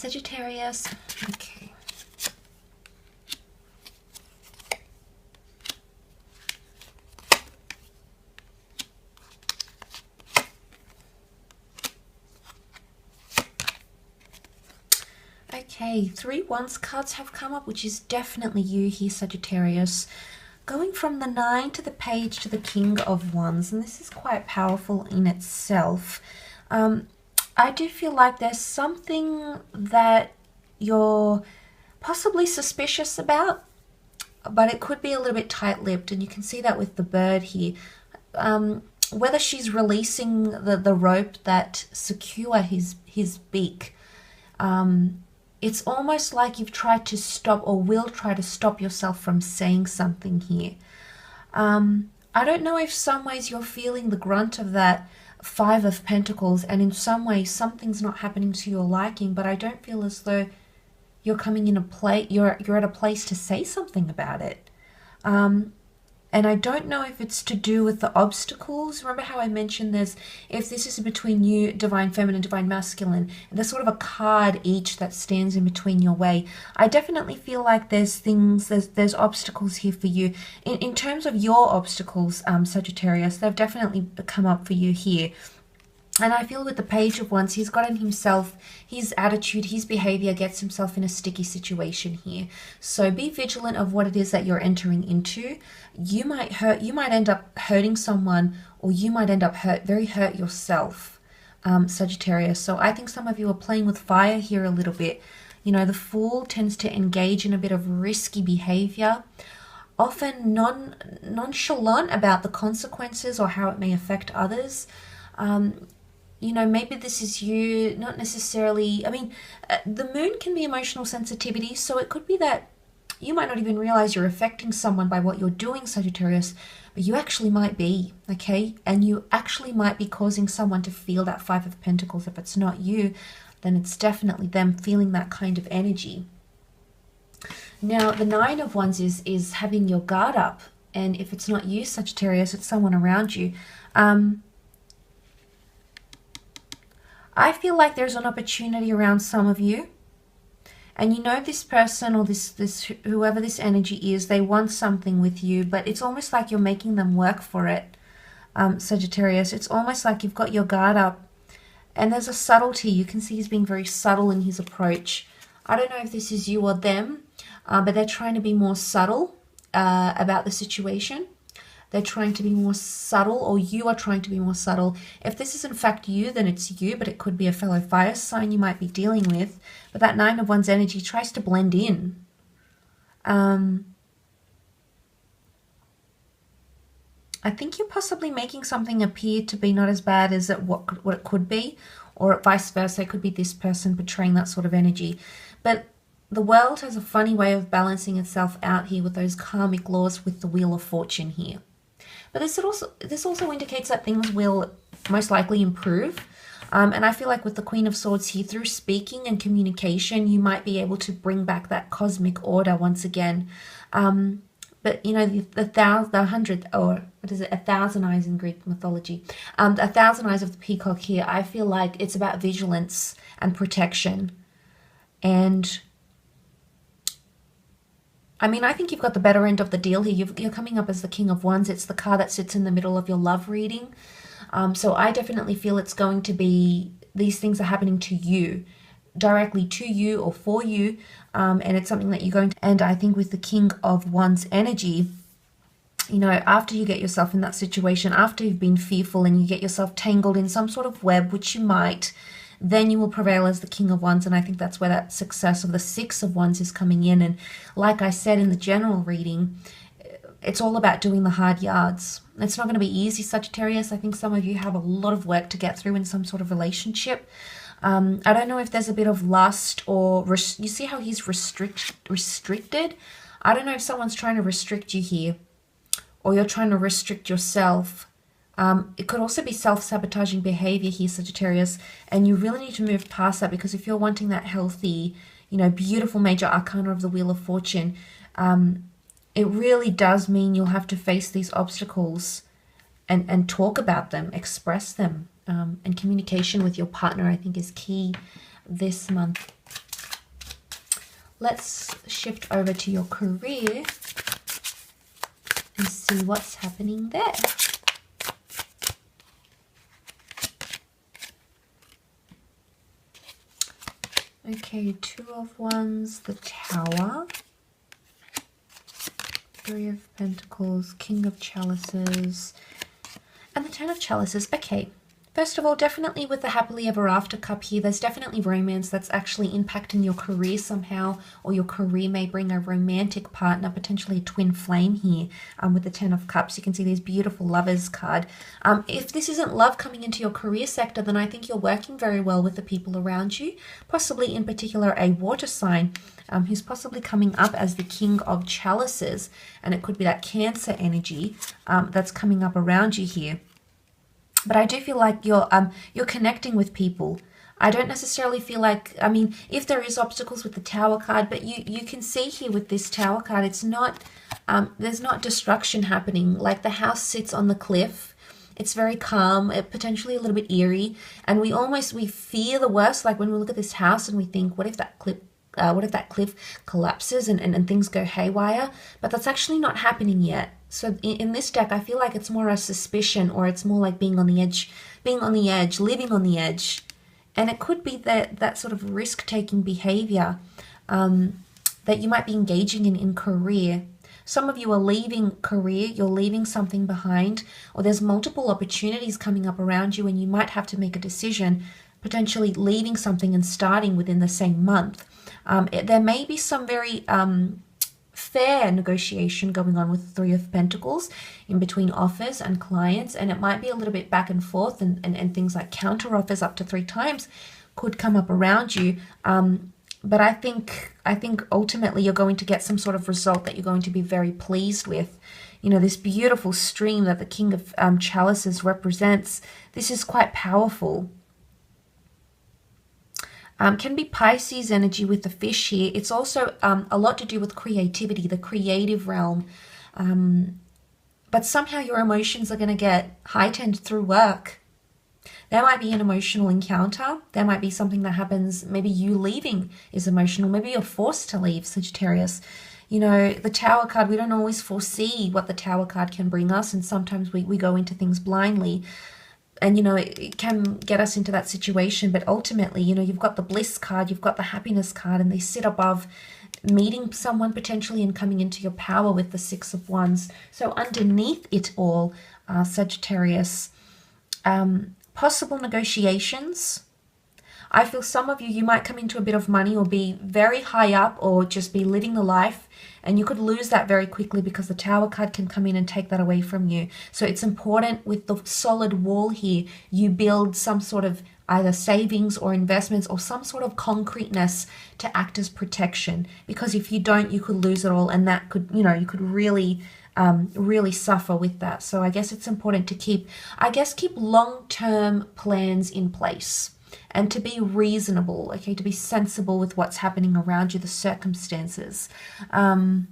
Sagittarius. Okay. Okay, 3 Wands cards have come up, which is definitely you here, Sagittarius. Going from the 9 to the Page to the King of Wands, and this is quite powerful in itself. I do feel like there's something that you're possibly suspicious about, but it could be a little bit tight-lipped, and you can see that with the bird here. Whether she's releasing the rope that secure his beak, it's almost like you've tried to stop or will try to stop yourself from saying something here. I don't know if some ways you're feeling the grunt of that 5 of Pentacles, and in some ways something's not happening to your liking, but I don't feel as though you're coming in a place, you're at a place to say something about it. And I don't know if it's to do with the obstacles. Remember how I mentioned if this is between you, Divine Feminine, Divine Masculine, there's sort of a card each that stands in between your way. I definitely feel like there's obstacles here for you. In terms of your obstacles, Sagittarius, they've definitely come up for you here. And I feel with the Page of Wands, he's gotten himself, his attitude, his behavior gets himself in a sticky situation here. So be vigilant of what it is that you're entering into. You might end up hurting someone, or you might end up very hurt yourself, Sagittarius. So I think some of you are playing with fire here a little bit. You know, the Fool tends to engage in a bit of risky behavior, often nonchalant about the consequences or how it may affect others. You know, maybe this is you, not necessarily, I mean, the moon can be emotional sensitivity, so it could be that you might not even realize you're affecting someone by what you're doing, Sagittarius, but you actually might be, okay? And you actually might be causing someone to feel that 5 of Pentacles. If it's not you, then it's definitely them feeling that kind of energy. Now, the 9 of Wands is having your guard up, and if it's not you, Sagittarius, it's someone around you. I feel like there's an opportunity around some of you, and you know this person or this whoever this energy is, they want something with you, but it's almost like you're making them work for it, Sagittarius. It's almost like you've got your guard up, and there's a subtlety. You can see he's being very subtle in his approach. I don't know if this is you or them, but they're trying to be more subtle about the situation. They're trying to be more subtle, or you are trying to be more subtle. If this is in fact you, then it's you, but it could be a fellow fire sign you might be dealing with. But that 9 of Wands energy tries to blend in. I think you're possibly making something appear to be not as bad as what it could be, or vice versa. It could be this person portraying that sort of energy. But the world has a funny way of balancing itself out here with those karmic laws with the Wheel of Fortune here. But this also indicates that things will most likely improve. And I feel like with the Queen of Swords here, through speaking and communication, you might be able to bring back that cosmic order once again. But, you know, the 100, or what is it, 1,000 eyes in Greek mythology. 1,000 eyes of the peacock here, I feel like it's about vigilance and protection. And I mean, I think you've got the better end of the deal here. You're coming up as the King of Wands. It's the card that sits in the middle of your love reading. So I definitely feel it's going to be, these things are happening to you, directly to you or for you. And it's something that you're going to, and I think with the King of Wands energy, you know, after you get yourself in that situation, after you've been fearful and you get yourself tangled in some sort of web, which you might, then you will prevail as the King of Wands. And I think that's where that success of the 6 of Wands is coming in. And like I said in the general reading, it's all about doing the hard yards. It's not going to be easy, Sagittarius. I think some of you have a lot of work to get through in some sort of relationship. I don't know if there's a bit of lust, or you see how he's restricted. I don't know if someone's trying to restrict you here, or you're trying to restrict yourself. It could also be self-sabotaging behavior here, Sagittarius, and you really need to move past that, because if you're wanting that healthy, you know, beautiful major arcana of the Wheel of Fortune, it really does mean you'll have to face these obstacles and talk about them, express them, and communication with your partner, I think, is key this month. Let's shift over to your career and see what's happening there. Okay, Two of Wands, the Tower, Three of Pentacles, King of Chalices, and the Ten of Chalices. Okay, first of all, definitely with the happily ever after cup here, there's definitely romance that's actually impacting your career somehow, or your career may bring a romantic partner, potentially a twin flame here. With the Ten of Cups, you can see this beautiful Lovers card. If this isn't love coming into your career sector, then I think you're working very well with the people around you, possibly in particular a water sign, who's possibly coming up as the King of Chalices, and it could be that Cancer energy that's coming up around you here. But I do feel like you're connecting with people. I don't necessarily feel like, I mean, if there is obstacles with the Tower card, but you can see here with this Tower card, it's not, there's not destruction happening. Like the house sits on the cliff. It's very calm, potentially a little bit eerie, and we fear the worst. Like when we look at this house and we think, what if that cliff collapses and things go haywire? But that's actually not happening yet. So in this deck, I feel like it's more a suspicion, or it's more like being on the edge, living on the edge. And it could be that sort of risk-taking behavior that you might be engaging in career. Some of you are leaving career, you're leaving something behind, or there's multiple opportunities coming up around you and you might have to make a decision, potentially leaving something and starting within the same month. There may be some very fair negotiation going on with the Three of Pentacles in between offers and clients, and it might be a little bit back and forth, and things like counter offers up to 3 times could come up around you. But I think ultimately you're going to get some sort of result that you're going to be very pleased with. You know, this beautiful stream that the King of Chalices represents, this is quite powerful. Can be Pisces energy with the fish here. It's also a lot to do with creativity, the creative realm. But somehow your emotions are going to get heightened through work. There might be an emotional encounter. There might be something that happens. Maybe you leaving is emotional. Maybe you're forced to leave, Sagittarius. You know, the Tower card, we don't always foresee what the Tower card can bring us. And sometimes we go into things blindly. And, you know, it can get us into that situation. But ultimately, you know, you've got the Bliss card, you've got the Happiness card, and they sit above meeting someone potentially and coming into your power with the Six of Wands. So underneath it all, Sagittarius, possible negotiations. I feel some of you might come into a bit of money or be very high up or just be living the life, and you could lose that very quickly because the Tower card can come in and take that away from you. So it's important with the solid wall here, you build some sort of either savings or investments or some sort of concreteness to act as protection, because if you don't, you could lose it all, and that could, you know, you could really suffer with that. So I guess it's important to keep long-term plans in place and to be reasonable, okay, to be sensible with what's happening around you, the circumstances. But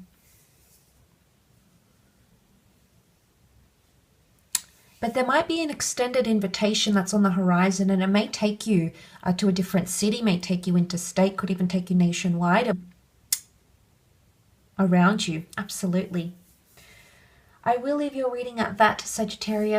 there might be an extended invitation that's on the horizon, and it may take you to a different city, may take you interstate, could even take you nationwide around you. Absolutely. I will leave your reading at that, Sagittarius.